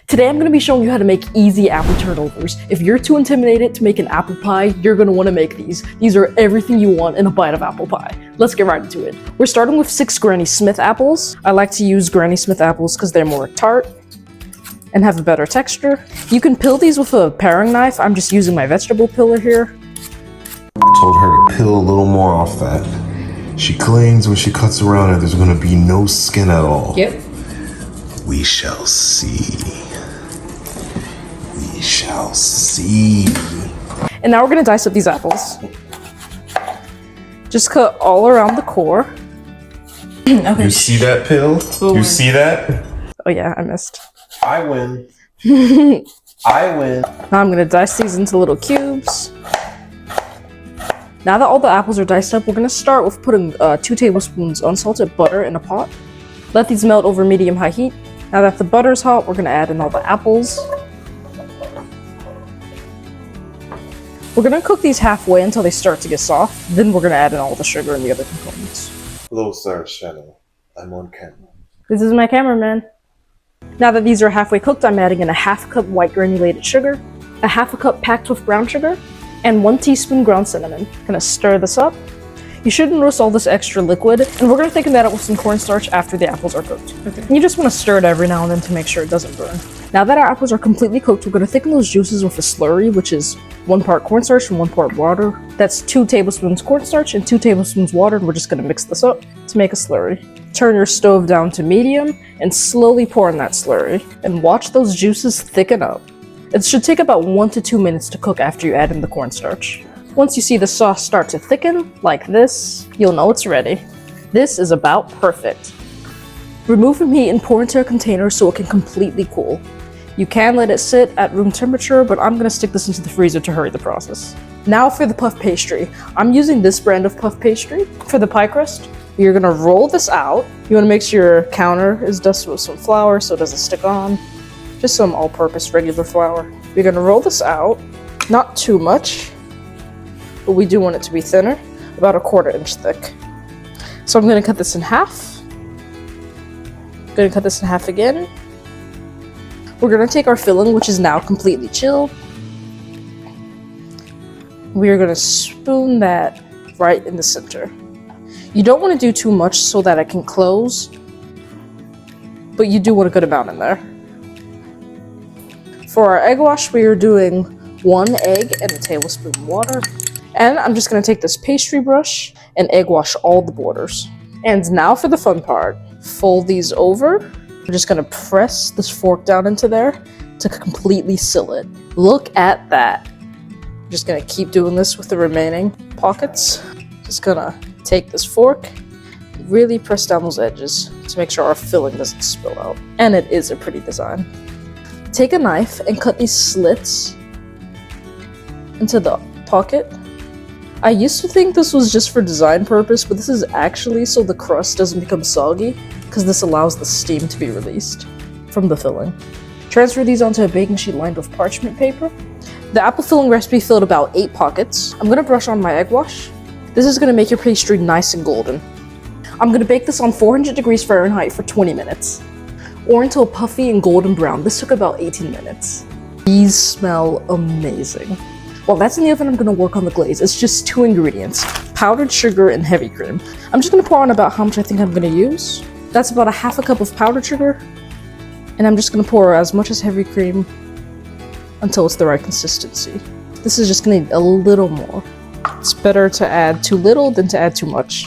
Today I'm going to be showing you how to make easy apple turnovers. If you're too intimidated to make an apple pie, you're going to want to make these. These are everything you want in a bite of apple pie. Let's get right into it. We're starting with 6 Granny Smith apples. I like to use Granny Smith apples because they're more tart and have a better texture. You can peel these with a paring knife. I'm just using my vegetable peeler here. I told her to peel a little more off that. She claims when she cuts around it, there's going to be no skin at all. Yep. We shall see. We shall see. And now we're gonna dice up these apples. Just cut all around the core. Okay. You see that, Pill? You see that? Oh yeah, I missed. I win. I win. Now I'm gonna dice these into little cubes. Now that all the apples are diced up, we're gonna start with putting 2 tablespoons unsalted butter in a pot. Let these melt over medium-high heat. Now that the butter's hot, we're gonna add in all the apples. We're gonna cook these halfway until they start to get soft. Then we're gonna add in all the sugar and the other components. Hello, Sarah's channel. I'm on camera. This is my cameraman. Now that these are halfway cooked, I'm adding in a 1/2 cup white granulated sugar, a 1/2 cup packed with brown sugar, and 1 teaspoon ground cinnamon. Gonna stir this up. You shouldn't roast all this extra liquid, and we're gonna thicken that up with some cornstarch after the apples are cooked. Okay. You just wanna stir it every now and then to make sure it doesn't burn. Now that our apples are completely cooked, we're gonna thicken those juices with a slurry, which is 1 part cornstarch and 1 part water. That's 2 tablespoons cornstarch and 2 tablespoons water, and we're just gonna mix this up to make a slurry. Turn your stove down to medium and slowly pour in that slurry, and watch those juices thicken up. It should take about 1 to 2 minutes to cook after you add in the cornstarch. Once you see the sauce start to thicken, like this, you'll know it's ready. This is about perfect. Remove from heat and pour into a container so it can completely cool. You can let it sit at room temperature, but I'm gonna stick this into the freezer to hurry the process. Now for the puff pastry. I'm using this brand of puff pastry. For the pie crust, you're gonna roll this out. You wanna make sure your counter is dusted with some flour so it doesn't stick on. Just some all-purpose regular flour. You're gonna roll this out, not too much, but we do want it to be thinner, about 1/4 inch thick. So I'm gonna cut this in half. Gonna cut this in half again. We're gonna take our filling, which is now completely chilled. We are gonna spoon that right in the center. You don't wanna do too much so that it can close, but you do want a good amount in there. For our egg wash, we are doing 1 egg and a tablespoon of water. And I'm just gonna take this pastry brush and egg wash all the borders. And now for the fun part. Fold these over. We're just gonna press this fork down into there to completely seal it. Look at that. I'm just gonna keep doing this with the remaining pockets. Just gonna take this fork, really press down those edges to make sure our filling doesn't spill out. And it is a pretty design. Take a knife and cut these slits into the pocket. I used to think this was just for design purpose, but this is actually so the crust doesn't become soggy, because this allows the steam to be released from the filling. Transfer these onto a baking sheet lined with parchment paper. The apple filling recipe filled about 8 pockets. I'm gonna brush on my egg wash. This is gonna make your pastry nice and golden. I'm gonna bake this on 400 degrees Fahrenheit for 20 minutes, or until puffy and golden brown. This took about 18 minutes. These smell amazing. While that's in the oven, I'm gonna work on the glaze. It's just 2 ingredients, powdered sugar and heavy cream. I'm just gonna pour on about how much I think I'm gonna use. That's about a 1/2 cup of powdered sugar. And I'm just gonna pour as much as heavy cream until it's the right consistency. This is just gonna need a little more. It's better to add too little than to add too much.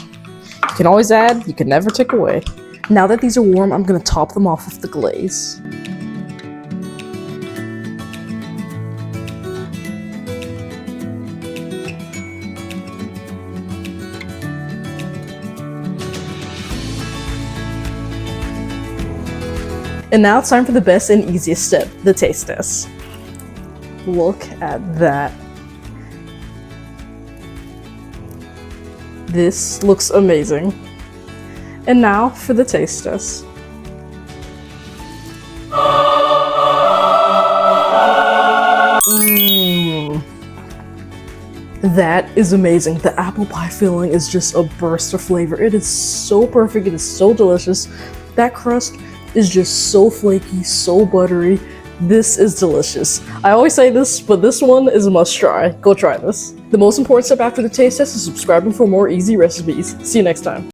You can always add, you can never take away. Now that these are warm, I'm gonna top them off with the glaze. And now it's time for the best and easiest step, the taste test. Look at that. This looks amazing. And now for the taste test. That is amazing. The apple pie filling is just a burst of flavor. It is so perfect, it is so delicious. That crust is just so flaky, so buttery. This is delicious. I always say this, but this one is a must try. Go try this. The most important step after the taste test is subscribing for more easy recipes. See you next time.